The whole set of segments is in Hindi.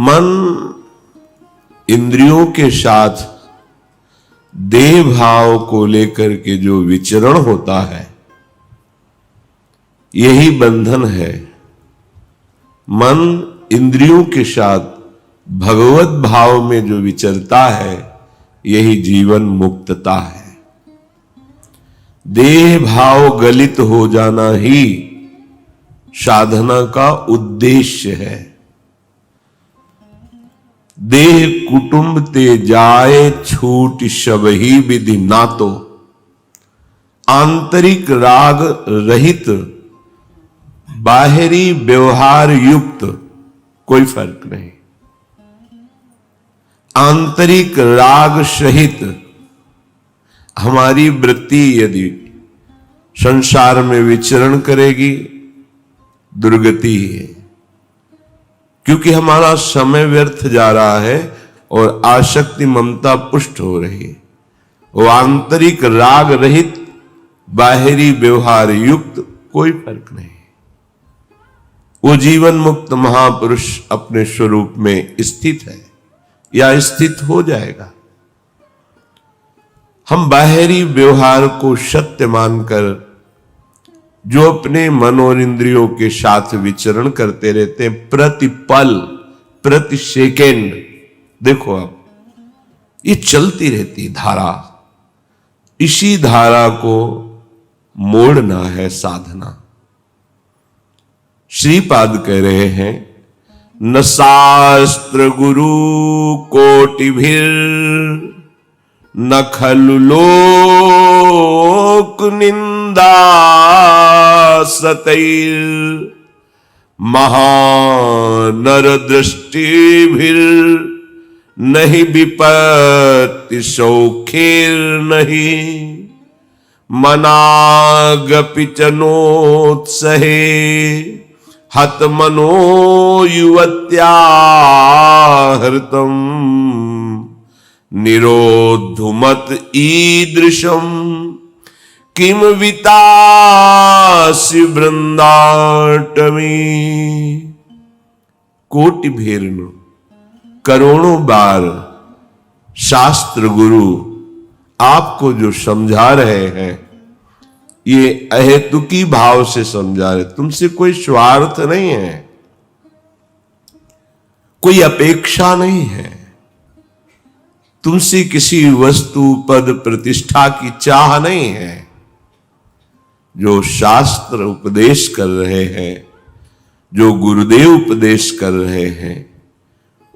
मन इंद्रियों के साथ देह भाव को लेकर के जो विचरण होता है, यही बंधन है। मन इंद्रियों के साथ भगवत भाव में जो विचरता है, यही जीवन मुक्तता है। देह भाव गलित हो जाना ही साधना का उद्देश्य है। देह कुटुंब ते जाए छूट सबही विधि नातो। आंतरिक राग रहित बाहरी व्यवहार युक्त कोई फर्क नहीं। आंतरिक राग सहित हमारी वृत्ति यदि संसार में विचरण करेगी, दुर्गति है, क्योंकि हमारा समय व्यर्थ जा रहा है और आसक्ति ममता पुष्ट हो रही है। वो आंतरिक राग रहित बाहरी व्यवहार युक्त कोई फर्क नहीं। वो जीवन मुक्त महापुरुष अपने स्वरूप में स्थित है या स्थित हो जाएगा। हम बाहरी व्यवहार को सत्य मानकर जो अपने मन और इंद्रियों के साथ विचरण करते रहते हैं, प्रति पल प्रति सेकेंड, देखो अब ये चलती रहती धारा, इसी धारा को मोड़ना है साधना। श्रीपाद कह रहे हैं, न शास्त्र गुरु कोटिभिर न खलु लोक निंदा सतैर महानर दृष्टिभिर नहीं विपत्ति सौखिर नहीं मनागपि चनोत्सहे हत मनो युवत्या हृतम निरोधुमत ईदृशम किम वितासि वृंदाटमी। कोटि भेरन करोड़ों बार शास्त्र गुरु आपको जो समझा रहे हैं, ये अहेतुकी भाव से समझा रहे। तुमसे कोई स्वार्थ नहीं है, कोई अपेक्षा नहीं है, तुमसे किसी वस्तु पद प्रतिष्ठा की चाह नहीं है। जो शास्त्र उपदेश कर रहे हैं, जो गुरुदेव उपदेश कर रहे हैं,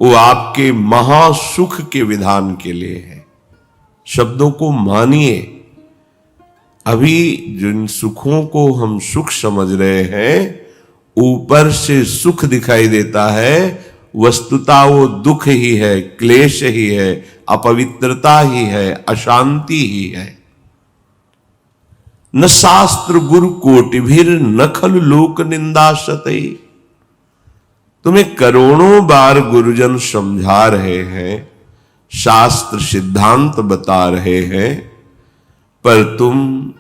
वो आपके महासुख के विधान के लिए है। शब्दों को मानिए। अभी जिन सुखों को हम सुख समझ रहे हैं, ऊपर से सुख दिखाई देता है, वस्तुतः वो दुख ही है, क्लेश ही है, अपवित्रता ही है, अशांति ही है। न शास्त्र गुरु कोटिभिर न खलु लोक निंदा सतई। तुम्हें करोड़ों बार गुरुजन समझा रहे हैं, शास्त्र सिद्धांत बता रहे हैं, पर तुम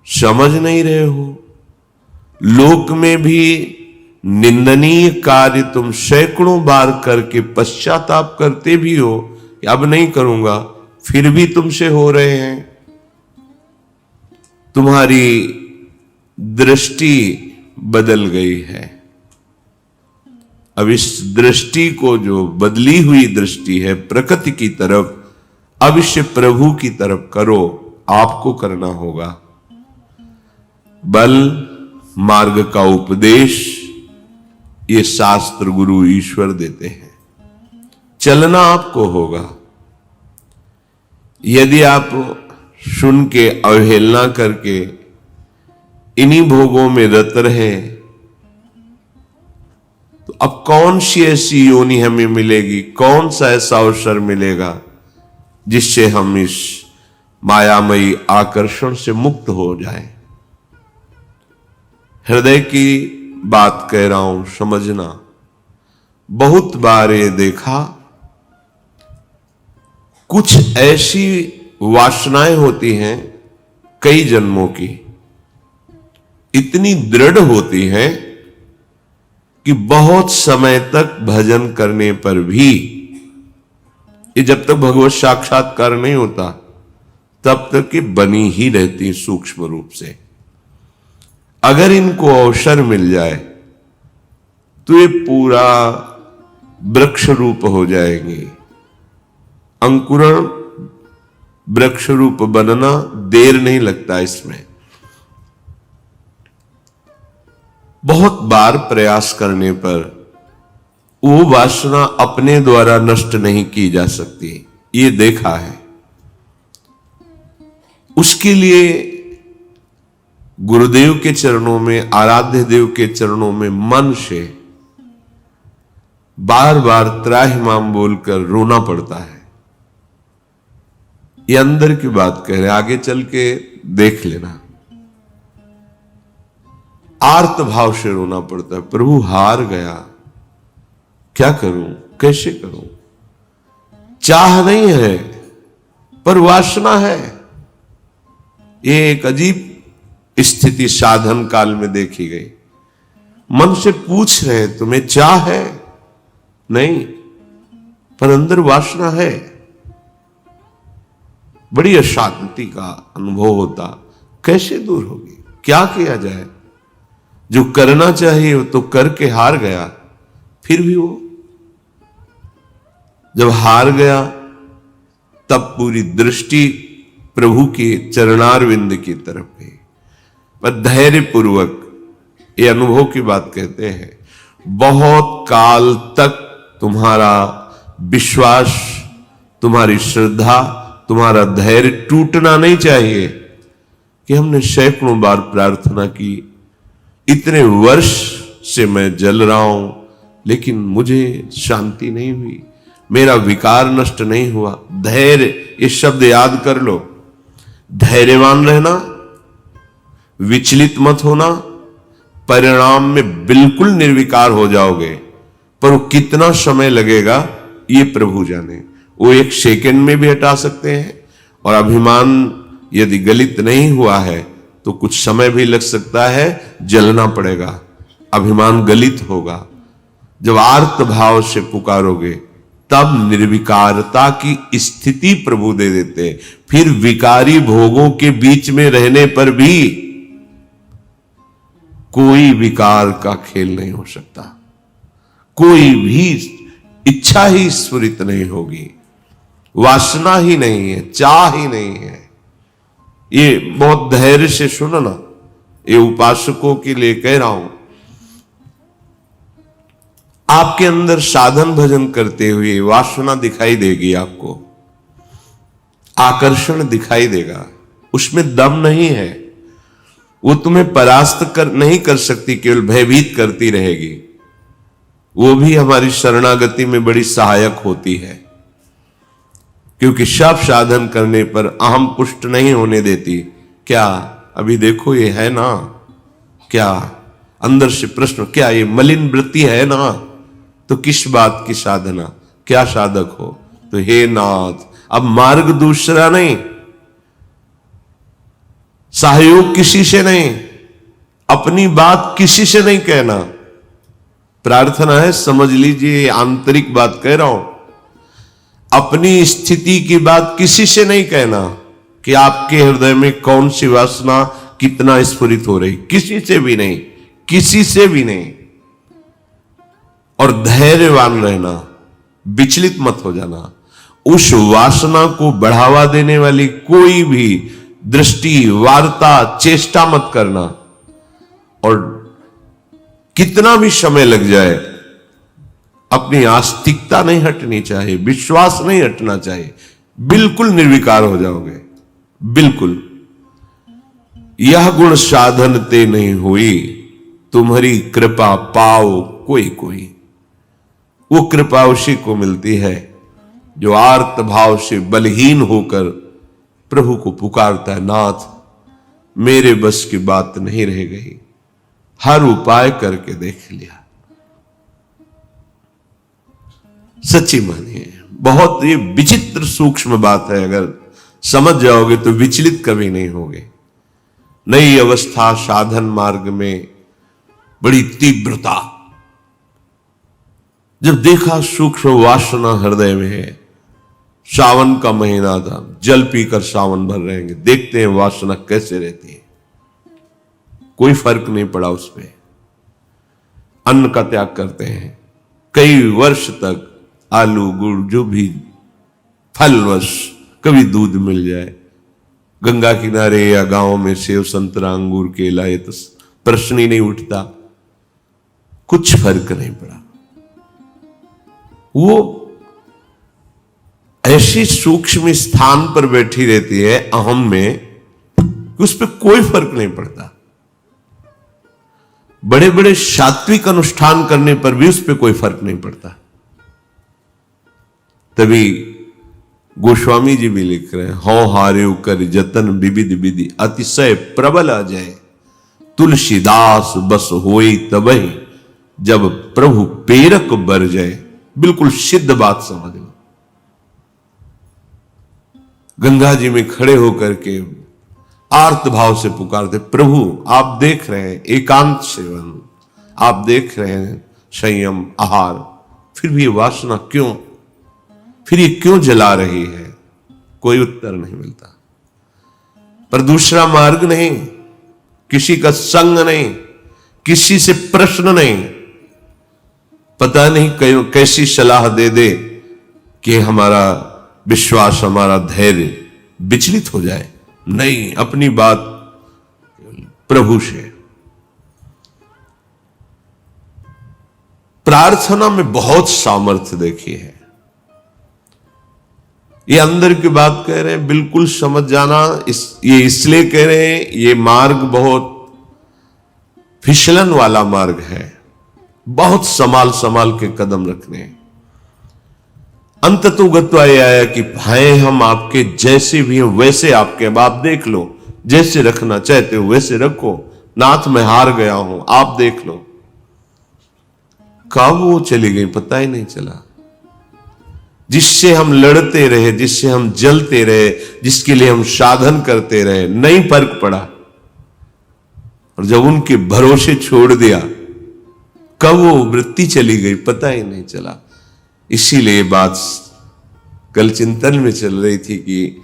समझ नहीं रहे हो। लोक में भी निंदनीय कार्य तुम सैकड़ों बार करके पश्चाताप करते भी हो, अब नहीं करूंगा, फिर भी तुमसे हो रहे हैं। तुम्हारी दृष्टि बदल गई है। अब इस दृष्टि को, जो बदली हुई दृष्टि है प्रकृति की तरफ, अब इसे प्रभु की तरफ करो। आपको करना होगा। बल मार्ग का उपदेश ये शास्त्र गुरु ईश्वर देते हैं, चलना आपको होगा। यदि आप सुन के अवहेलना करके इन्हीं भोगों में रत रहे, तो अब कौन सी ऐसी योनि हमें मिलेगी, कौन सा ऐसा अवसर मिलेगा जिससे हम इस मायामयी आकर्षण से मुक्त हो जाएं। हृदय की बात कह रहा हूं, समझना। बहुत बार ये देखा, कुछ ऐसी वासनाएं होती हैं कई जन्मों की, इतनी दृढ़ होती हैं कि बहुत समय तक भजन करने पर भी, ये जब तक भगवत साक्षात्कार नहीं होता तब तक ये बनी ही रहती सूक्ष्म रूप से। अगर इनको अवसर मिल जाए तो ये पूरा वृक्ष रूप हो जाएंगे। अंकुरण वृक्ष रूप बनना देर नहीं लगता इसमें। बहुत बार प्रयास करने पर वो वासना अपने द्वारा नष्ट नहीं की जा सकती, ये देखा है। उसके लिए गुरुदेव के चरणों में, आराध्य देव के चरणों में मन से बार बार त्राहिमाम बोलकर रोना पड़ता है। ये अंदर की बात कह रहे, आगे चल के देख लेना। आर्त भाव से रोना पड़ता है, प्रभु हार गया, क्या करूं, कैसे करूं। चाह नहीं है पर वासना है। ये एक अजीब स्थिति साधन काल में देखी गई। मन से पूछ रहे तुम्हें चाह है, नहीं, पर अंदर वासना है। बड़ी अशांति का अनुभव होता। कैसे दूर होगी, क्या किया जाए। जो करना चाहिए वो तो करके हार गया, फिर भी वो जब हार गया तब पूरी दृष्टि प्रभु के चरणारविंद की तरफ गई। पर धैर्य पूर्वक, ये अनुभव की बात कहते हैं, बहुत काल तक तुम्हारा विश्वास, तुम्हारी श्रद्धा, तुम्हारा धैर्य टूटना नहीं चाहिए। कि हमने सैकड़ों बार प्रार्थना की, इतने वर्ष से मैं जल रहा हूं लेकिन मुझे शांति नहीं हुई, मेरा विकार नष्ट नहीं हुआ। धैर्य, ये शब्द याद कर लो। धैर्यवान रहना, विचलित मत होना, परिणाम में बिल्कुल निर्विकार हो जाओगे। पर वो कितना समय लगेगा ये प्रभु जाने। वो एक सेकंड में भी हटा सकते हैं। और अभिमान यदि गलित नहीं हुआ है तो कुछ समय भी लग सकता है, जलना पड़ेगा, अभिमान गलित होगा। जब आर्त भाव से पुकारोगे तब निर्विकारता की स्थिति प्रभु दे देते। फिर विकारी भोगों के बीच में रहने पर भी कोई विकार का खेल नहीं हो सकता, कोई भी इच्छा ही स्फुरित नहीं होगी, वासना ही नहीं है, चाह ही नहीं है। ये बहुत धैर्य से सुनो ना, ये उपासकों के लिए कह रहा हूं। आपके अंदर साधन भजन करते हुए वासना दिखाई देगी, आपको आकर्षण दिखाई देगा, उसमें दम नहीं है। वो तुम्हें परास्त नहीं कर सकती, केवल भयभीत करती रहेगी। वो भी हमारी शरणागति में बड़ी सहायक होती है, क्योंकि सब साधन करने पर अहम पुष्ट नहीं होने देती। क्या अभी देखो ये है ना, क्या अंदर से प्रश्न, क्या ये मलिन वृत्ति है ना, तो किस बात की साधना, क्या साधक हो। तो हे नाथ, अब मार्ग दूसरा नहीं, सहयोग किसी से नहीं, अपनी बात किसी से नहीं कहना। प्रार्थना है, समझ लीजिए, आंतरिक बात कह रहा हूं। अपनी स्थिति की बात किसी से नहीं कहना कि आपके हृदय में कौन सी वासना कितना स्फुरित हो रही, किसी से भी नहीं, किसी से भी नहीं। और धैर्यवान रहना, विचलित मत हो जाना। उस वासना को बढ़ावा देने वाली कोई भी दृष्टि, वार्ता, चेष्टा मत करना। और कितना भी समय लग जाए, अपनी आस्तिकता नहीं हटनी चाहिए, विश्वास नहीं हटना चाहिए। बिल्कुल निर्विकार हो जाओगे, बिल्कुल। यह गुण साधन ते नहीं हुई, तुम्हारी कृपा पाओ कोई कोई। वो कृपा उसी को मिलती है जो आर्त भाव से बलहीन होकर प्रभु को पुकारता है, नाथ मेरे बस की बात नहीं रह गई, हर उपाय करके देख लिया। सच्ची मानिए, बहुत ये विचित्र सूक्ष्म बात है। अगर समझ जाओगे तो विचलित कभी नहीं होगे। नई अवस्था साधन मार्ग में बड़ी तीव्रता, जब देखा सूक्ष्म वासना हृदय में है, सावन का महीना था, जल पीकर सावन भर रहेंगे, देखते हैं वासना कैसे रहती है। कोई फर्क नहीं पड़ा उस पर। अन्न का त्याग करते हैं, कई वर्ष तक आलू गुड़ जो भी फलवश, कभी दूध मिल जाए, गंगा किनारे या गांव में सेव संतरा अंगूर केला, ये तो प्रश्न ही नहीं उठता, कुछ फर्क नहीं पड़ा। वो ऐसी सूक्ष्म स्थान पर बैठी रहती है अहम में कि उस पर कोई फर्क नहीं पड़ता। बड़े बड़े सात्विक अनुष्ठान करने पर भी उस पर कोई फर्क नहीं पड़ता। तभी गोस्वामी जी भी लिख रहे हैं, हौ हार्यो कर जतन विविध विधि अतिशय प्रबल अजय, तुलसीदास बस होई तबहि जब प्रभु पेरक बर जाए। बिल्कुल सिद्ध बात समझ लो। गंगा जी में खड़े होकर के आर्त भाव से पुकारते, प्रभु आप देख रहे हैं एकांत सेवन, आप देख रहे हैं संयम आहार, फिर भी ये वासना क्यों, फिर ये क्यों जला रही है? कोई उत्तर नहीं मिलता। पर दूसरा मार्ग नहीं, किसी का संग नहीं, किसी से प्रश्न नहीं, पता नहीं कैसी सलाह दे दे कि हमारा विश्वास, हमारा धैर्य विचलित हो जाए। नहीं, अपनी बात प्रभु से। प्रार्थना में बहुत सामर्थ्य देखी है। ये अंदर की बात कह रहे हैं, बिल्कुल समझ जाना। ये इसलिए कह रहे हैं, ये मार्ग बहुत फिसलन वाला मार्ग है, बहुत संभाल संभाल के कदम रखने। अंततोगत्वा ये आया कि भाई हम आपके जैसे भी हैं वैसे आपके, अब आप देख लो, जैसे रखना चाहते हो वैसे रखो, नाथ मैं हार गया हूं, आप देख लो। कब वो चली गई पता ही नहीं चला। जिससे हम लड़ते रहे, जिससे हम जलते रहे, जिसके लिए हम साधन करते रहे, नहीं फर्क पड़ा। और जब उनके भरोसे छोड़ दिया, कब वो वृत्ति चली गई पता ही नहीं चला। इसीलिए बात कल चिंतन में चल रही थी कि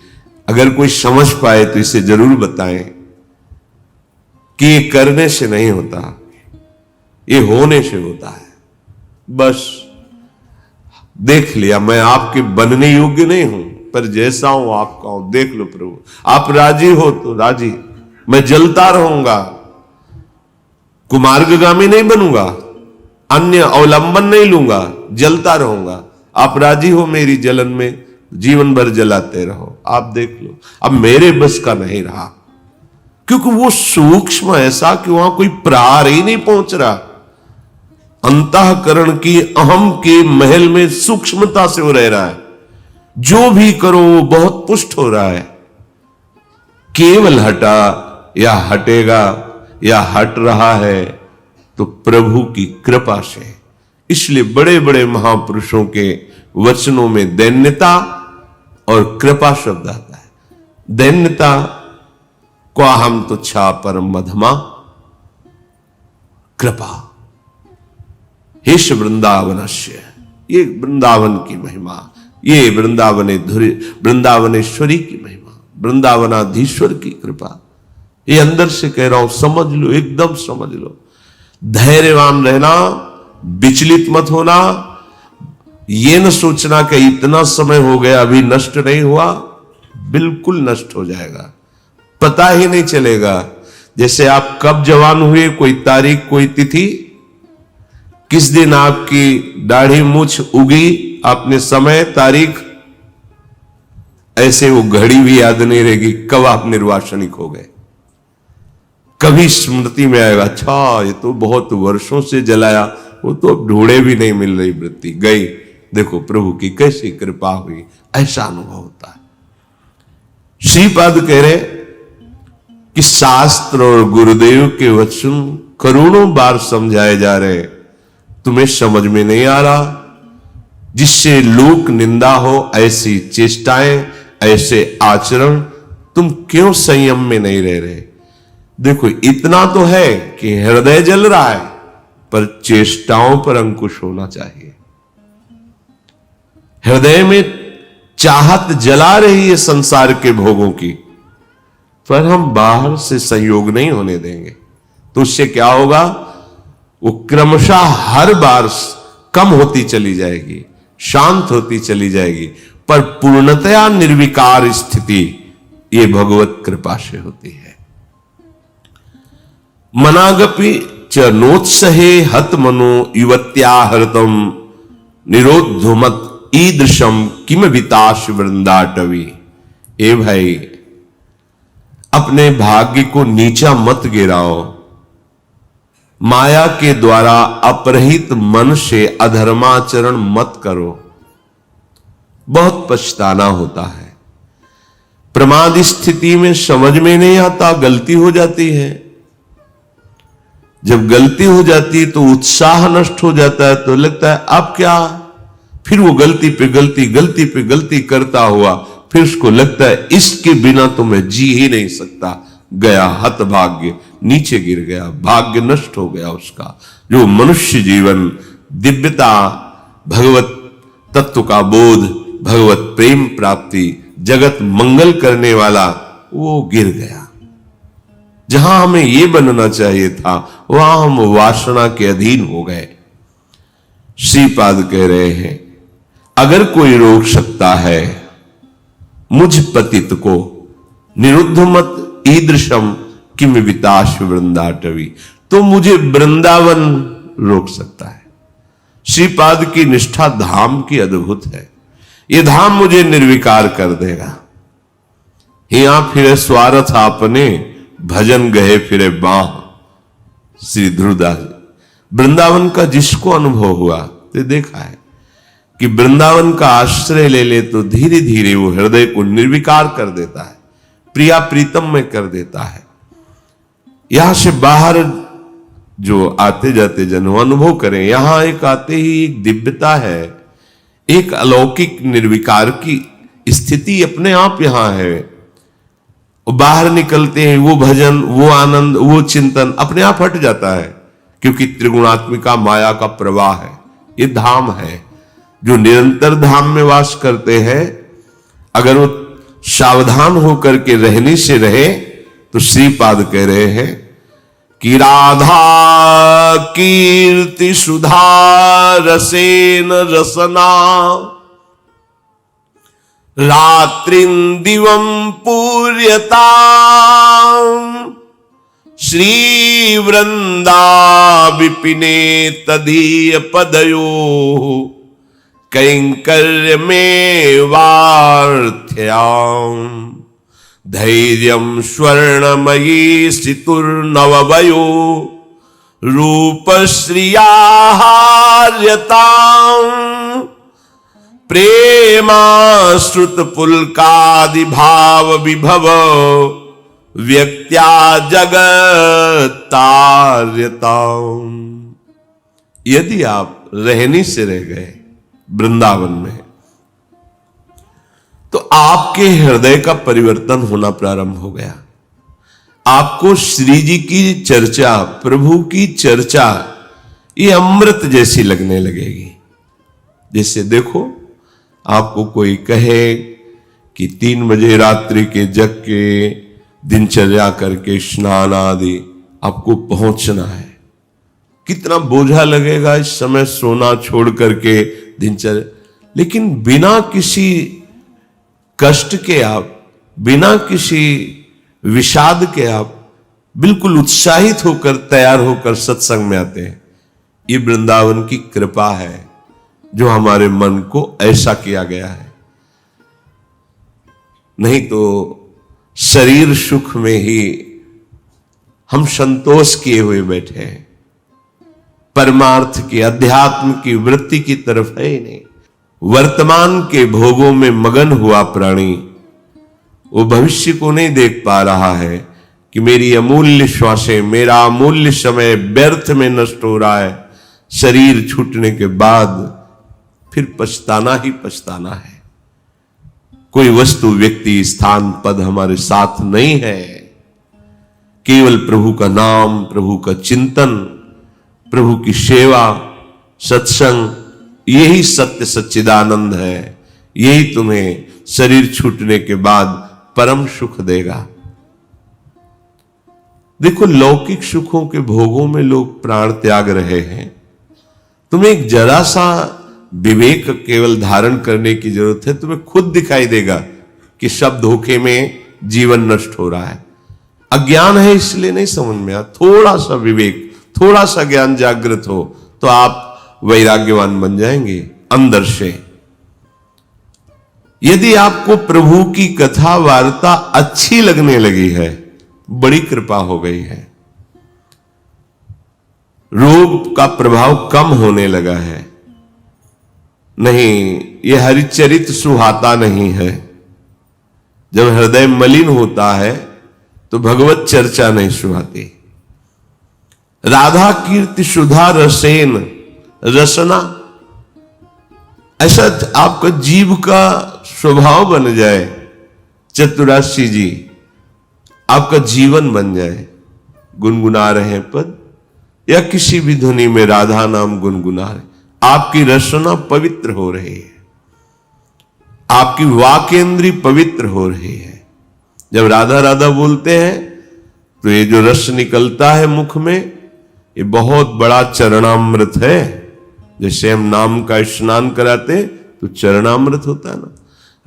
अगर कोई समझ पाए तो इसे जरूर बताएं कि ये करने से नहीं होता, ये होने से होता है। बस देख लिया, मैं आपके बनने योग्य नहीं हूं, पर जैसा हूं आपका हूं, देख लो प्रभु, आप राजी हो तो राजी, मैं जलता रहूंगा, कुमार्गगामी नहीं बनूंगा, अन्य अवलंबन नहीं लूंगा, जलता रहूंगा। आप राजी हो मेरी जलन में, जीवन भर जलाते रहो, आप देख लो। अब मेरे बस का नहीं रहा, क्योंकि वो सूक्ष्म ऐसा कि वहां कोई प्रहार ही नहीं पहुंच रहा। अंतःकरण की अहम के महल में सूक्ष्मता से वो रह रहा है। जो भी करो वो बहुत पुष्ट हो रहा है। केवल हटा या हटेगा या हट रहा है तो प्रभु की कृपा से। इसलिए बड़े बड़े महापुरुषों के वचनों में दैन्यता और कृपा शब्द आता है। दैन्यता क्वाहम तुच्छा परम मधमा, कृपा हेश वृंदावनस्य, ये वृंदावन की महिमा, ये वृंदावनेश्वरी की महिमा, वृंदावनाधीश्वर की कृपा। ये अंदर से कह रहा हूं, समझ लो, एकदम समझ लो। धैर्यवान रहना, विचलित मत होना, ये न सोचना कि इतना समय हो गया अभी नष्ट नहीं हुआ। बिल्कुल नष्ट हो जाएगा, पता ही नहीं चलेगा। जैसे आप कब जवान हुए, कोई तारीख, कोई तिथि, किस दिन आपकी दाढ़ी मूछ उगी, आपने समय तारीख, ऐसे वो घड़ी भी याद नहीं रहेगी कब आप निर्वासनिक हो गए। कभी स्मृति में आएगा, अच्छा ये तो बहुत वर्षों से जलाया, वो तो अब ढूंढे भी नहीं मिल रही वृत्ति, गई। देखो प्रभु की कैसी कृपा हुई, ऐसा अनुभव होता है। श्रीपाद कह रहे कि शास्त्र और गुरुदेव के वचन करोड़ों बार समझाए जा रहे, तुम्हें समझ में नहीं आ रहा। जिससे लोक निंदा हो, ऐसी चेष्टाएं, ऐसे आचरण, तुम क्यों संयम में नहीं रह रहे? देखो इतना तो है कि हृदय जल रहा है, पर चेष्टाओं पर अंकुश होना चाहिए। हृदय में चाहत जला रही है संसार के भोगों की, पर हम बाहर से संयोग नहीं होने देंगे। तो उससे क्या होगा, वो क्रमशः हर बार कम होती चली जाएगी, शांत होती चली जाएगी, पर पूर्णतया निर्विकार स्थिति ये भगवत कृपा से होती है। मनागपि च नोत्सहे हत मनो युवत्या हृतम निरोधुमत ईदृशम किम विताश वृंदाटवी। ए भाई, अपने भाग्य को नीचा मत गिराओ, माया के द्वारा अपरहित मन से अधर्माचरण मत करो, बहुत पछताना होता है। प्रमाद स्थिति में समझ में नहीं आता, गलती हो जाती है। जब गलती हो जाती है तो उत्साह नष्ट हो जाता है, तो लगता है अब क्या, फिर वो गलती पे गलती करता हुआ फिर उसको लगता है इसके बिना तो मैं जी ही नहीं सकता। गया हतभाग्य, नीचे गिर गया, भाग्य नष्ट हो गया उसका। जो मनुष्य जीवन, दिव्यता, भगवत तत्व का बोध, भगवत प्रेम प्राप्ति, जगत मंगल करने वाला, वो गिर गया। जहां हमें ये बनना चाहिए था वहां हम वासना के अधीन हो गए। श्रीपाद कह रहे हैं, अगर कोई रोक सकता है मुझ पतित को, निरुद्ध मत ईदृशम किम विताश वृंदाटवी, तो मुझे वृंदावन रोक सकता है। श्रीपाद की निष्ठा धाम की अद्भुत है। ये धाम मुझे निर्विकार कर देगा। यहां फिरे स्वार्थ आपने, भजन गए फिरे बाह। श्री ध्रुवदास। वृंदावन का जिसको अनुभव हुआ तो देखा है कि वृंदावन का आश्रय ले ले तो धीरे धीरे वो हृदय को निर्विकार कर देता है, प्रिया प्रीतम में कर देता है। यहां से बाहर जो आते जाते जन अनुभव करें, यहां एक आते ही एक दिव्यता है, एक अलौकिक निर्विकार की स्थिति अपने आप यहां है। बाहर निकलते हैं, वो भजन, वो आनंद, वो चिंतन अपने आप हट जाता है, क्योंकि त्रिगुणात्मिका माया का प्रवाह है। ये धाम है। जो निरंतर धाम में वास करते हैं, अगर वो सावधान होकर के रहने से रहे तो श्रीपाद कह रहे हैं कि राधा कीर्ति सुधा रसेन रसना, रात्रिं दिवं पूर्यता, श्री वृंदा विपिने तदीय पदयो, कैंकर्य में वार्थ्याम, धैर्यं स्वर्णमयी सितुर्नववयो, रूपश्रिया हार्यताम, प्रेमाश्रुत पुलकादि भाव विभव, व्यक्त्या जगत्तार्यताम। यदि आप रहने से रह गए वृंदावन में, तो आपके हृदय का परिवर्तन होना प्रारंभ हो गया। आपको श्री जी की चर्चा, प्रभु की चर्चा, ये अमृत जैसी लगने लगेगी। जैसे देखो, आपको कोई कहे कि 3 बजे रात्रि के जग के दिनचर्या करके स्नान आदि आपको पहुंचना है, कितना बोझा लगेगा इस समय सोना छोड़ करके दिनचर्या। लेकिन बिना किसी कष्ट के आप, बिना किसी विषाद के आप बिल्कुल उत्साहित होकर, तैयार होकर सत्संग में आते हैं। ये वृंदावन की कृपा है जो हमारे मन को ऐसा किया गया है। नहीं तो शरीर सुख में ही हम संतोष किए हुए बैठे हैं, परमार्थ की, अध्यात्म की वृत्ति की तरफ है ही नहीं। वर्तमान के भोगों में मगन हुआ प्राणी वो भविष्य को नहीं देख पा रहा है कि मेरी अमूल्य श्वासें, मेरा अमूल्य समय व्यर्थ में नष्ट हो रहा है। शरीर छूटने के बाद फिर पछताना ही पछताना है। कोई वस्तु, व्यक्ति, स्थान, पद हमारे साथ नहीं है। केवल प्रभु का नाम, प्रभु का चिंतन, प्रभु की सेवा, सत्संग, यही सत्य सच्चिदानंद है, यही तुम्हें शरीर छूटने के बाद परम सुख देगा। देखो, लौकिक सुखों के भोगों में लोग प्राण त्याग रहे हैं। तुम्हें एक जरा सा विवेक केवल धारण करने की जरूरत है। तुम्हें खुद दिखाई देगा कि सब धोखे में जीवन नष्ट हो रहा है। अज्ञान है इसलिए नहीं समझ में आ। थोड़ा सा विवेक, थोड़ा सा ज्ञान जागृत हो तो आप वैराग्यवान बन जाएंगे अंदर से। यदि आपको प्रभु की कथा वार्ता अच्छी लगने लगी है, बड़ी कृपा हो गई है। रोग का प्रभाव कम होने लगा है। नहीं, यह हरिचरित सुहाता नहीं है। जब हृदय मलिन होता है तो भगवत चर्चा नहीं सुहाती। राधा कीर्ति सुधा रसेन रसना, ऐसा आपका जीव का स्वभाव बन जाए। चतुराशी जी, आपका जीवन बन जाए। गुनगुना रहे हैं पद या किसी भी ध्वनि में राधा नाम गुनगुना रहे, आपकी रसना पवित्र हो रही है, आपकी वाकेंद्री पवित्र हो रही है। जब राधा राधा बोलते हैं तो ये जो रस निकलता है मुख में, ये बहुत बड़ा चरणामृत है। जैसे हम नाम का स्नान कराते तो चरणामृत होता है ना,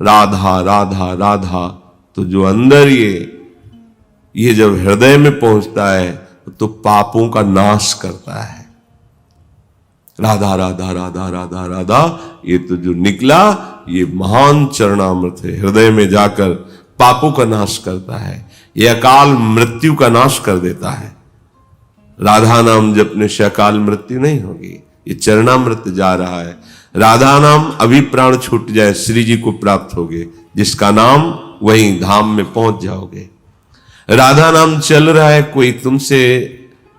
राधा राधा राधा। तो जो अंदर ये जब हृदय में पहुंचता है तो पापों का नाश करता है। राधा राधा राधा राधा राधा, ये तो जो निकला ये महान चरणामृत है। हृदय में जाकर पापों का नाश करता है, ये अकाल मृत्यु का नाश कर देता है। राधा नाम जपने से अकाल मृत्यु नहीं होगी, ये चरणामृत जा रहा है। राधा नाम अभी प्राण छूट जाए श्री जी को प्राप्त होगे, जिसका नाम वहीं धाम में पहुंच जाओगे। राधा नाम चल रहा है, कोई तुमसे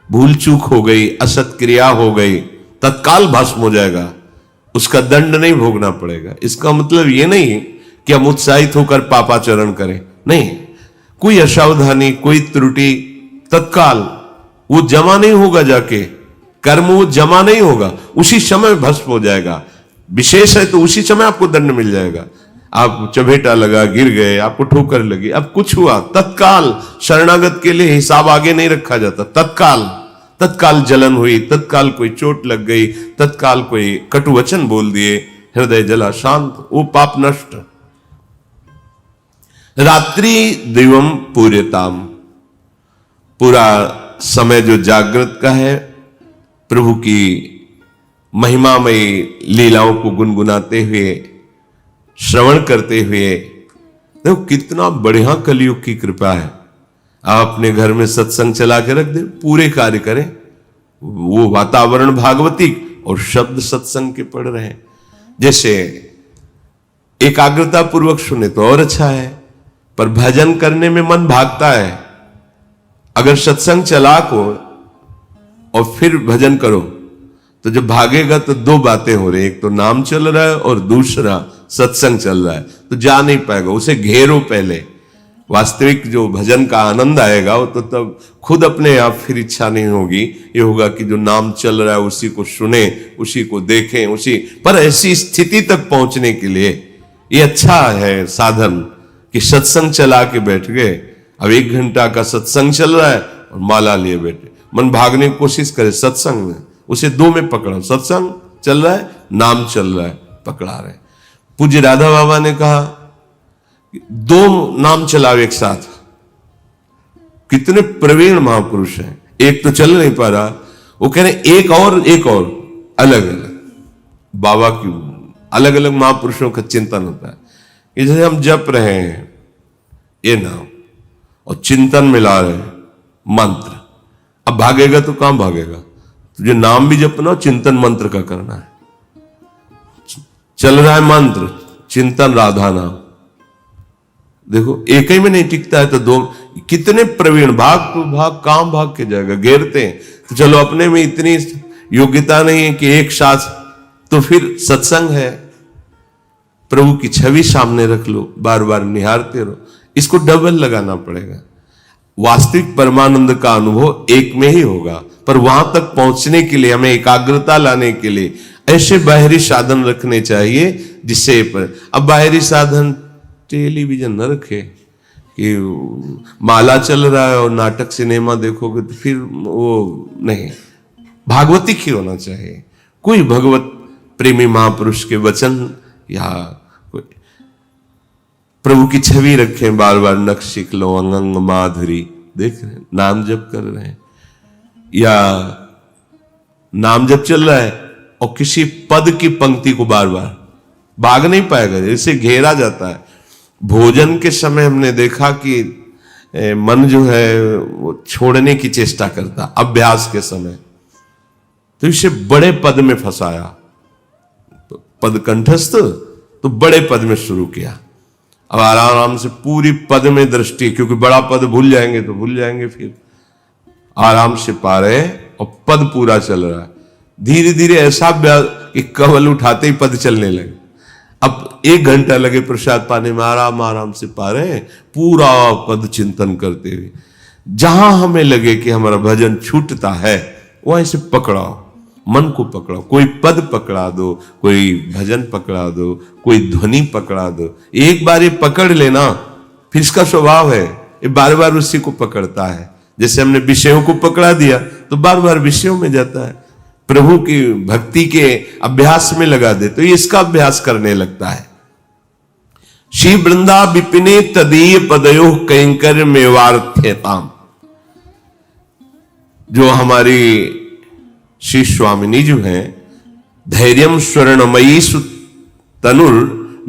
भूल चूक हो गई, असत क्रिया हो गई, तत्काल भस्म हो जाएगा, उसका दंड नहीं भोगना पड़ेगा। इसका मतलब ये नहीं कि हम उत्साहित होकर पापाचरण करें, नहीं। कोई असावधानी, कोई त्रुटि, तत्काल वो जमा नहीं होगा, जाके कर्म वो जमा नहीं होगा, उसी समय भस्म हो जाएगा। विशेष है तो उसी समय आपको दंड मिल जाएगा। आप चबेटा लगा, गिर गए, आपको ठोकर लगी, अब कुछ हुआ, तत्काल शरणागत के लिए हिसाब आगे नहीं रखा जाता। तत्काल जलन हुई, तत्काल कोई चोट लग गई, तत्काल कोई कटु वचन बोल दिए, हृदय जला, शांत, वो पाप नष्ट। रात्रि दिवम पूर्यताम, पूरा समय जो जागृत का है, प्रभु की महिमामयी लीलाओं को गुनगुनाते हुए, श्रवण करते हुए। देखो कितना बढ़िया कलयुग की कृपा है। आप अपने घर में सत्संग चला के रख दे, पूरे कार्य करें, वो वातावरण भागवतिक और शब्द सत्संग के पढ़ रहे हैं। जैसे एकाग्रता पूर्वक सुने तो और अच्छा है, पर भजन करने में मन भागता है। अगर सत्संग चला को और फिर भजन करो तो जब भागेगा तो दो बातें हो रही, एक तो नाम चल रहा है और दूसरा सत्संग चल रहा है, तो जा नहीं पाएगा। उसे घेरो पहले। वास्तविक जो भजन का आनंद आएगा वो तो तब खुद अपने आप फिर इच्छा नहीं होगी, ये होगा कि जो नाम चल रहा है उसी को सुने, उसी को देखें, उसी पर। ऐसी स्थिति तक पहुंचने के लिए ये अच्छा है साधन कि सत्संग चला के बैठ गए। अब 1 घंटा का सत्संग चल रहा है और माला लिए बैठे, मन भागने की कोशिश करे सत्संग में, उसे 2 में पकड़ो। सत्संग चल रहा है, नाम चल रहा है, पकड़ा रहे। पूज्य राधा बाबा ने कहा 2 नाम चलाओ एक साथ। कितने प्रवीण महापुरुष हैं, एक तो चल नहीं पा रहा, वो कह रहे एक और अलग अलग। बाबा की अलग अलग महापुरुषों का चिंतन होता है कि जैसे हम जप रहे हैं ये नाम और चिंतन मिला रहे हैं मंत्र। अब भागेगा तो कहां भागेगा? तुझे नाम भी जपना, चिंतन मंत्र का करना है। चल रहा है मंत्र, चिंतन राधा नाम। देखो एक ही में नहीं टिकता है तो 2। कितने प्रवीण, भाग तो भाग, काम भाग के जाएगा, घेरते हैं। तो चलो अपने में इतनी योग्यता नहीं है कि एक साथ, तो फिर सत्संग है, प्रभु की छवि सामने रख लो, बार बार निहारते रहो। इसको डबल लगाना पड़ेगा। वास्तविक परमानंद का अनुभव एक में ही होगा, पर वहां तक पहुंचने के लिए हमें एकाग्रता लाने के लिए ऐसे बाहरी साधन रखने चाहिए जिससे अब बाहरी साधन टेलीविजन न रखे कि माला चल रहा है और नाटक सिनेमा देखोगे तो फिर वो नहीं, भागवतिक ही होना चाहिए। कोई भगवत प्रेमी महापुरुष के वचन या कोई प्रभु की छवि रखें, बार बार नख सीख लो, अंग माधुरी देख रहे हैं, नाम जप कर रहे हैं या नाम जप चल रहा है और किसी पद की पंक्ति को बार बार भाग नहीं पाएगा, इससे घेरा जाता है। भोजन के समय हमने देखा कि मन जो है वो छोड़ने की चेष्टा करता अभ्यास के समय, तो इसे बड़े पद में फंसाया, तो पद कंठस्थ तो बड़े पद में शुरू किया। अब आराम से पूरी पद में दृष्टि, क्योंकि बड़ा पद भूल जाएंगे तो भूल जाएंगे, फिर आराम से पा रहे और पद पूरा चल रहा है। धीरे धीरे ऐसा अभ्यास कि कवल उठाते ही पद चलने लगे। अब 1 घंटा लगे प्रसाद पाने में, आराम आराम से पा रहे हैं, पूरा पद चिंतन करते हुए। जहां हमें लगे कि हमारा भजन छूटता है वहां से पकड़ाओ, मन को पकड़ाओ, कोई पद पकड़ा दो, कोई भजन पकड़ा दो, कोई ध्वनि पकड़ा दो। एक बार ये पकड़ लेना, फिर इसका स्वभाव है ये बार बार उसी को पकड़ता है। जैसे हमने विषयों को पकड़ा दिया तो बार बार विषयों में जाता है। प्रभु की भक्ति के अभ्यास में लगा दे तो ये इसका अभ्यास करने लगता है। श्री वृंदा विपिने तदीय पदयो कैंकर मेवार्थ्यताम, जो हमारी श्री स्वामिनी जो है, धैर्यम स्वर्णमयी तनुर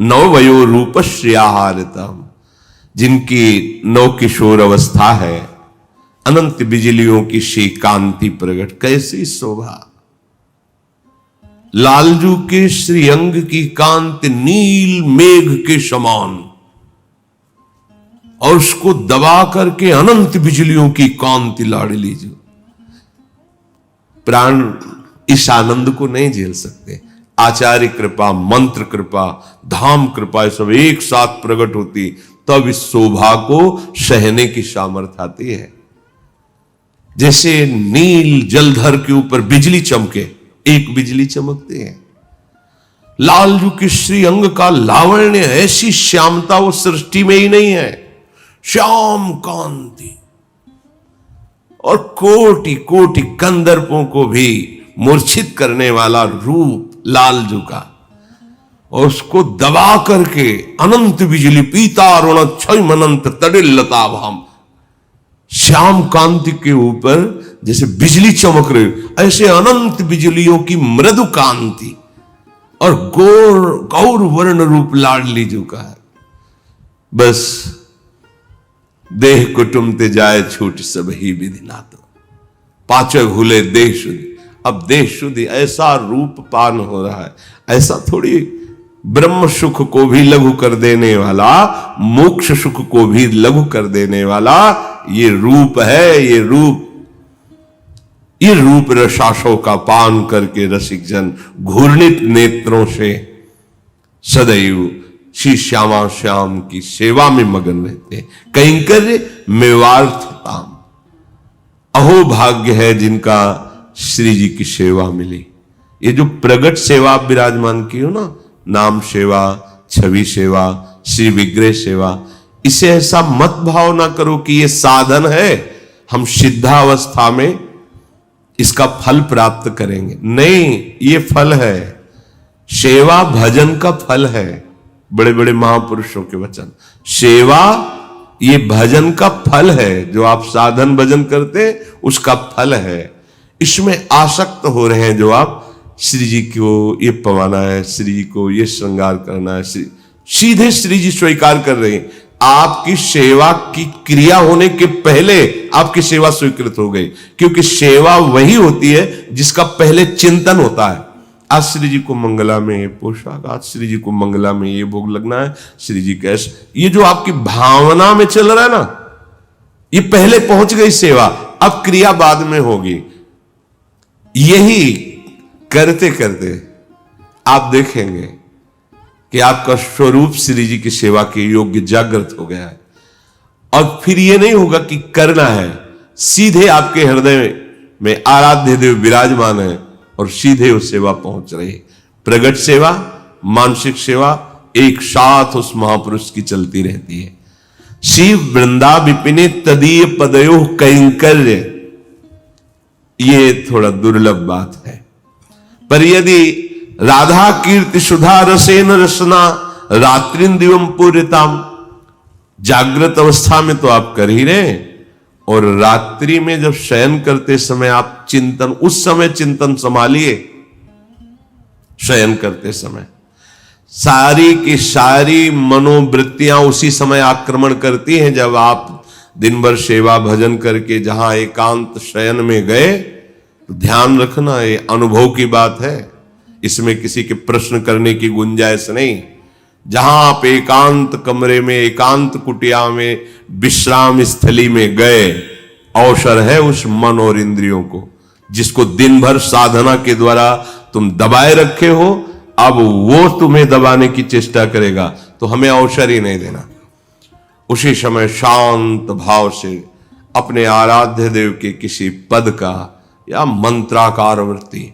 नववयो रूप श्रियाहारितम, जिनकी नव किशोर अवस्था है, अनंत बिजलियों की श्री कांति प्रकट, कैसी शोभा। लालजू के श्रीअंग की कांति नील मेघ के समान, और उसको दबा करके अनंत बिजलियों की कांति लाडली जो। प्राण इस आनंद को नहीं झेल सकते। आचार्य कृपा, मंत्र कृपा, धाम कृपा, ये सब एक साथ प्रकट होती तब इस शोभा को सहने की सामर्थ्य आती है। जैसे नील जलधर के ऊपर बिजली चमके, एक बिजली चमकती है। लालजू के श्री अंग का लावण्य, ऐसी श्यामता वो सृष्टि में ही नहीं है। श्याम कांति, और कोटि कोटि कंदर्पों को भी मूर्छित करने वाला रूप लालजू का, और उसको दबा करके अनंत बिजली, पीतारुण क्षय अनंत तडिल्लता भाम, श्याम कांति के ऊपर जैसे बिजली चमक रही, ऐसे अनंत बिजलियों की मृदु कांति, और गौर वर्ण रूप लाडली जो का है। बस देह कुटुम ते जाए छूट सब ही विधि ना, तो पाचक हुले देह शुद्धि। अब देह शुद्धि, ऐसा रूप पान हो रहा है, ऐसा थोड़ी ब्रह्म सुख को भी लघु कर देने वाला, मोक्ष सुख को भी लघु कर देने वाला ये रूप है। ये रूप रसाशों का पान करके रसिक जन घूर्णित नेत्रों से सदैव श्री श्यामा श्याम की सेवा में मगन रहते हैं। कैंकर्य मेवार्थताम, अहो भाग्य है जिनका श्री जी की सेवा मिली। ये जो प्रगट सेवा आप विराजमान की हो ना, नाम सेवा, छवि सेवा, श्री विग्रह सेवा, इसे ऐसा मत भाव ना करो कि ये साधन है, हम सिद्धावस्था में इसका फल प्राप्त करेंगे। नहीं, ये फल है, सेवा भजन का फल है। बड़े बड़े महापुरुषों के वचन, सेवा ये भजन का फल है। जो आप साधन भजन करते उसका फल है। इसमें आसक्त हो रहे हैं जो आप, श्री जी को ये पवाना है, श्री जी को ये श्रृंगार करना है, सीधे श्री जी स्वीकार कर रहे हैं। आपकी सेवा की क्रिया होने के पहले आपकी सेवा स्वीकृत हो गई, क्योंकि सेवा वही होती है जिसका पहले चिंतन होता है। आज श्री जी को मंगला में ये पोशाक, आज श्री जी को मंगला में ये भोग लगना है, श्री जी कैसे, ये जो आपकी भावना में चल रहा है ना, ये पहले पहुंच गई सेवा, अब क्रिया बाद में होगी। यही करते करते आप देखेंगे कि आपका स्वरूप श्री जी की सेवा के योग्य जागृत हो गया है। और फिर यह नहीं होगा कि करना है, सीधे आपके हृदय में आराध्य देव विराजमान है और सीधे उस सेवा पहुंच रही है। प्रगट सेवा, मानसिक सेवा एक साथ उस महापुरुष की चलती रहती है। शिव वृंदा विपिने तदीय पदयो कैंकर्य, ये थोड़ा दुर्लभ बात है। पर यदि राधा कीर्ति सुधा रसेन रसना रात्रिन दिवम पूर्यताम, जागृत अवस्था में तो आप कर ही रहे, और रात्रि में जब शयन करते समय आप चिंतन, उस समय चिंतन संभालिए। शयन करते समय सारी की सारी मनोवृत्तियां उसी समय आक्रमण करती हैं। जब आप दिन भर सेवा भजन करके जहां एकांत शयन में गए, तो ध्यान रखना, ये अनुभव की बात है, इसमें किसी के प्रश्न करने की गुंजाइश नहीं। जहां आप एकांत कमरे में, एकांत कुटिया में, विश्राम स्थली में गए, अवसर है उस मन और इंद्रियों को, जिसको दिन भर साधना के द्वारा तुम दबाए रखे हो, अब वो तुम्हें दबाने की चेष्टा करेगा, तो हमें अवसर ही नहीं देना। उसी समय शांत भाव से अपने आराध्य देव के किसी पद का या मंत्राकार वृत्ति,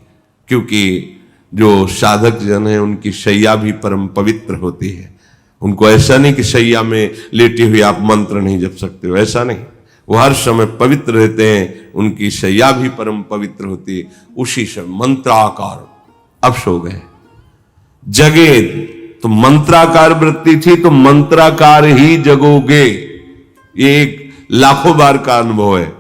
क्योंकि जो साधक जन है उनकी शैया भी परम पवित्र होती है। उनको ऐसा नहीं कि शैया में लेटी हुई आप मंत्र नहीं जप सकते हो, ऐसा नहीं, वो हर समय पवित्र रहते हैं, उनकी शैया भी परम पवित्र होती है। उसी समय मंत्राकार, अब सो गए, जगे तो मंत्राकार वृत्ति थी, तो मंत्राकार ही जगोगे, ये एक लाखों बार का अनुभव है।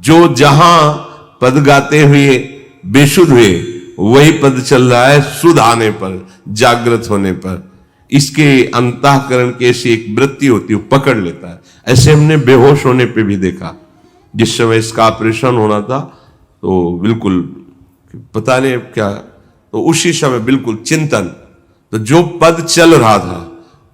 जो जहां पद गाते हुए बेसुध हुए, वही पद चल रहा है सुध आने पर, जागृत होने पर। इसके अंतःकरण की ऐसी एक वृत्ति होती है, पकड़ लेता है। ऐसे हमने बेहोश होने पे भी देखा, जिस समय इसका ऑपरेशन होना था, तो बिल्कुल पता नहीं क्या, तो उसी समय बिल्कुल चिंतन, तो जो पद चल रहा था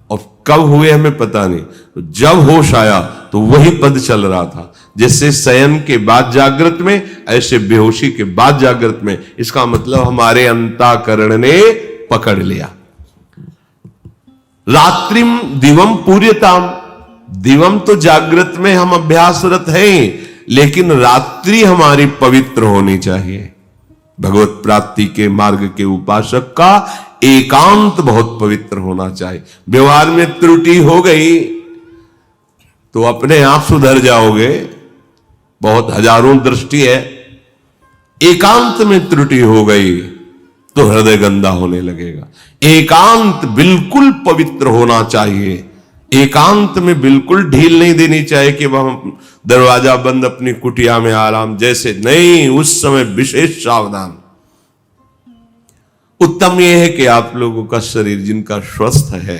और कब हुए हमें पता नहीं, तो जब होश आया तो वही पद चल रहा था। जैसे शयन के बाद जागृत में, ऐसे बेहोशी के बाद जागृत में। इसका मतलब हमारे अंतःकरण ने पकड़ लिया। रात्रिम दिवम पूर्यताम, दिवम तो जागृत में हम अभ्यासरत हैं, लेकिन रात्रि हमारी पवित्र होनी चाहिए। भगवत प्राप्ति के मार्ग के उपासक का एकांत बहुत पवित्र होना चाहिए। व्यवहार में त्रुटि हो गई तो अपने आप सुधर जाओगे, बहुत हजारों दृष्टि है। एकांत में त्रुटि हो गई तो हृदय गंदा होने लगेगा। एकांत बिल्कुल पवित्र होना चाहिए। एकांत में बिल्कुल ढील नहीं देनी चाहिए कि वह दरवाजा बंद अपनी कुटिया में आराम, जैसे नहीं, उस समय विशेष सावधान। उत्तम यह है कि आप लोगों का शरीर जिनका स्वस्थ है,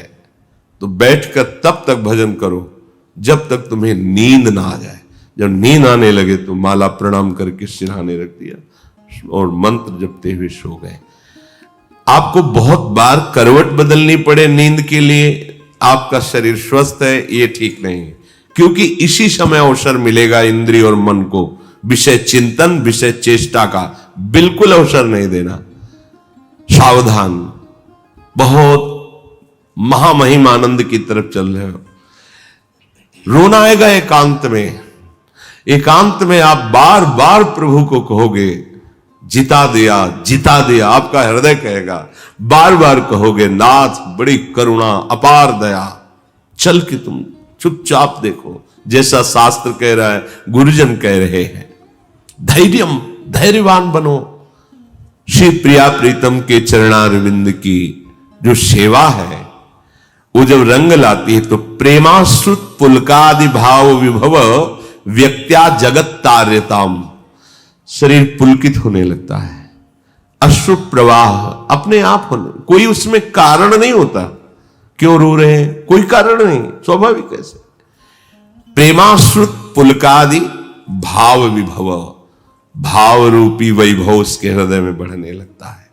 तो बैठकर तब तक भजन करो जब तक तुम्हें नींद ना आ जाए। जब नींद आने लगे तो माला प्रणाम करके सिरहाने रख दिया और मंत्र जपते हुए सो गए। आपको बहुत बार करवट बदलनी पड़े नींद के लिए, आपका शरीर स्वस्थ है, ये ठीक नहीं है। क्योंकि इसी समय अवसर मिलेगा इंद्रिय और मन को विषय चिंतन, विषय चेष्टा का बिल्कुल अवसर नहीं देना। सावधान, बहुत महामहिम आनंद की तरफ चल रहे हो। रोना आएगा एकांत में। एकांत में आप बार बार प्रभु को कहोगे, जिता दिया, जिता दिया, आपका हृदय कहेगा। बार बार कहोगे, नाथ बड़ी करुणा, अपार दया, चल के तुम चुपचाप देखो, जैसा शास्त्र कह रहा है, गुरुजन कह रहे हैं। धैर्यम, धैर्यवान बनो। श्री प्रिया प्रीतम के चरणारविंद की जो सेवा है, वो जब रंग लाती है तो प्रेमाश्रुत पुलकादि भाव विभव व्यक्त्या जगत तार्यताम, शरीर पुलकित होने लगता है। अश्रु प्रवाह अपने आप होने, कोई उसमें कारण नहीं होता। क्यों रो रहे हैं, कोई कारण नहीं, स्वाभाविक ऐसे। प्रेमाश्रुत पुलकादि भाव विभव, भाव रूपी वैभव उसके हृदय में बढ़ने लगता है।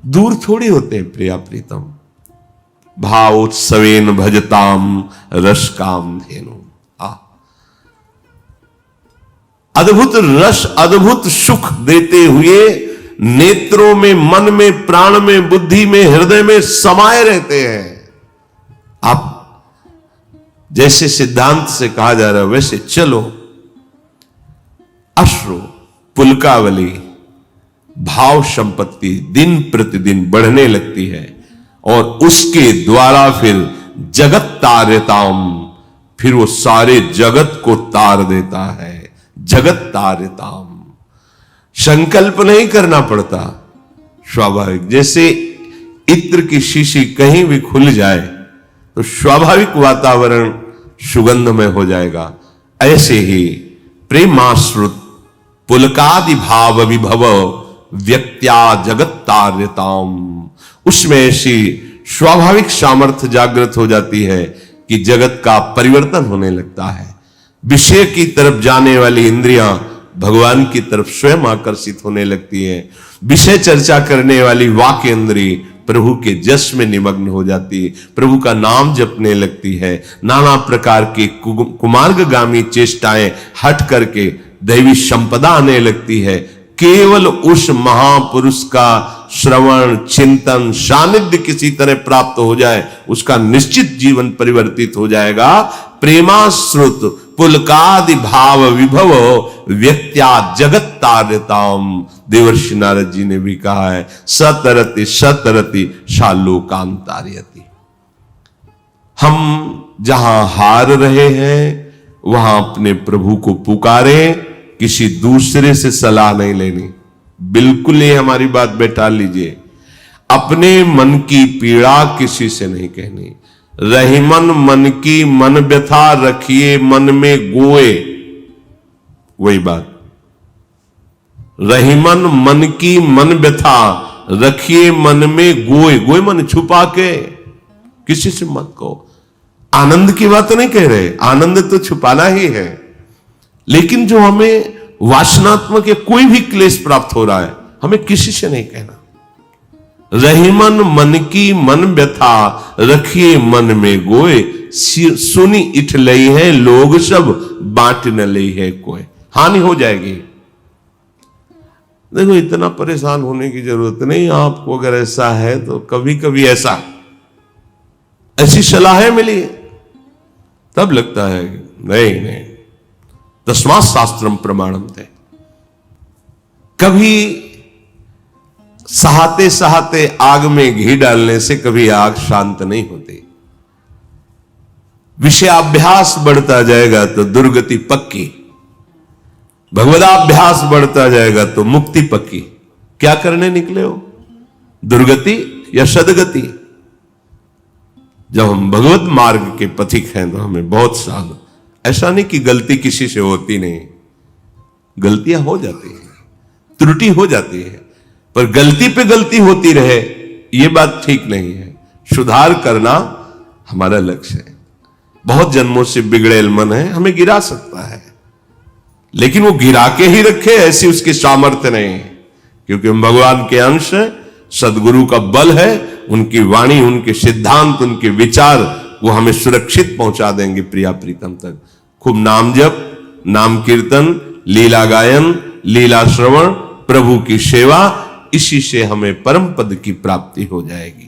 दूर थोड़ी होते हैं प्रिया प्रीतम। भावोत्सवेन भजताम रस काम धेनु। अद्भुत रस, अद्भुत सुख देते हुए नेत्रों में, मन में, प्राण में, बुद्धि में, हृदय में समाये रहते हैं। आप जैसे सिद्धांत से कहा जा रहा है वैसे चलो। अश्रु, पुलकावली, भाव संपत्ति दिन प्रतिदिन बढ़ने लगती है और उसके द्वारा फिर जगत तार्यताम, फिर वो सारे जगत को तार देता है। जगत तार्यताम, संकल्प नहीं करना पड़ता, स्वाभाविक। जैसे इत्र की शीशी कहीं भी खुल जाए तो स्वाभाविक वातावरण सुगंधमय हो जाएगा। ऐसे ही प्रेमाश्रुत पुलकादि भाव विभव व्यक्त्या जगत तार्यताम, उसमें ऐसी स्वाभाविक सामर्थ्य जागृत हो जाती है कि जगत का परिवर्तन होने लगता है। विषय की तरफ जाने वाली इंद्रियां भगवान की तरफ स्वयं आकर्षित होने लगती है। विषय चर्चा करने वाली वाक्य इंद्री प्रभु के जश में निमग्न हो जाती है, प्रभु का नाम जपने लगती है। नाना प्रकार की कुमार्गगामी चेष्टाएं हट करके दैवी संपदा आने लगती है। केवल उस महापुरुष का श्रवण चिंतन सानिध्य किसी तरह प्राप्त हो जाए, उसका निश्चित जीवन परिवर्तित हो जाएगा। प्रेमाश्रुत पुलकादि भाव विभव व्यक्त्या जगत तार्यताम, देवर्षि नारद जी ने भी कहा है, सतरति सतरति शालोकांतार्यति। हम जहां हार रहे हैं वहां अपने प्रभु को पुकारें, किसी दूसरे से सलाह नहीं लेनी। बिल्कुल ये हमारी बात बैठा लीजिए। अपने मन की पीड़ा किसी से नहीं कहनी। रहीमन मन की मन व्यथा रखिए मन में गोए, वही बात। रहीमन मन की मन व्यथा रखिए मन में गोए, गोए मन छुपा के किसी से मत कहो। आनंद की बात नहीं कह रहे, आनंद तो छुपाना ही है, लेकिन जो हमें वासनात्मक या कोई भी क्लेश प्राप्त हो रहा है, हमें किसी से नहीं कहना। रहीमन मन की मन व्यथा रखिए मन में गोए, सुनी इठ लई है लोग सब बांट न लई है कोई, हानि हो जाएगी। देखो इतना परेशान होने की जरूरत नहीं। आपको अगर ऐसा है तो कभी कभी ऐसी सलाहें मिली तब लगता है नहीं नहीं, तस्मात् शास्त्रम प्रमाणम थे। कभी सहाते सहाते आग में घी डालने से कभी आग शांत नहीं होती। विषयाभ्यास बढ़ता जाएगा तो दुर्गति पक्की, भगवदाभ्यास बढ़ता जाएगा तो मुक्ति पक्की। क्या करने निकले हो, दुर्गति या सदगति? जब हम भगवत मार्ग के पथिक हैं तो हमें बहुत सावधान। ऐसा नहीं कि गलती किसी से होती नहीं, गलतियां हो जाती हैं, त्रुटि हो जाती है, पर गलती पे गलती होती रहे ये बात ठीक नहीं है। सुधार करना हमारा लक्ष्य है। बहुत जन्मों से बिगड़ेल मन है, हमें गिरा सकता है, लेकिन वो गिरा के ही रखे ऐसी उसकी सामर्थ्य नहीं, क्योंकि हम भगवान के अंश हैं। सदगुरु का बल है, उनकी वाणी, उनके सिद्धांत, उनके विचार वो हमें सुरक्षित पहुंचा देंगे प्रिया प्रीतम तक। खूब नाम जप, नाम कीर्तन, लीला गायन, लीला श्रवण, प्रभु की सेवा, इसी से हमें परम पद की प्राप्ति हो जाएगी।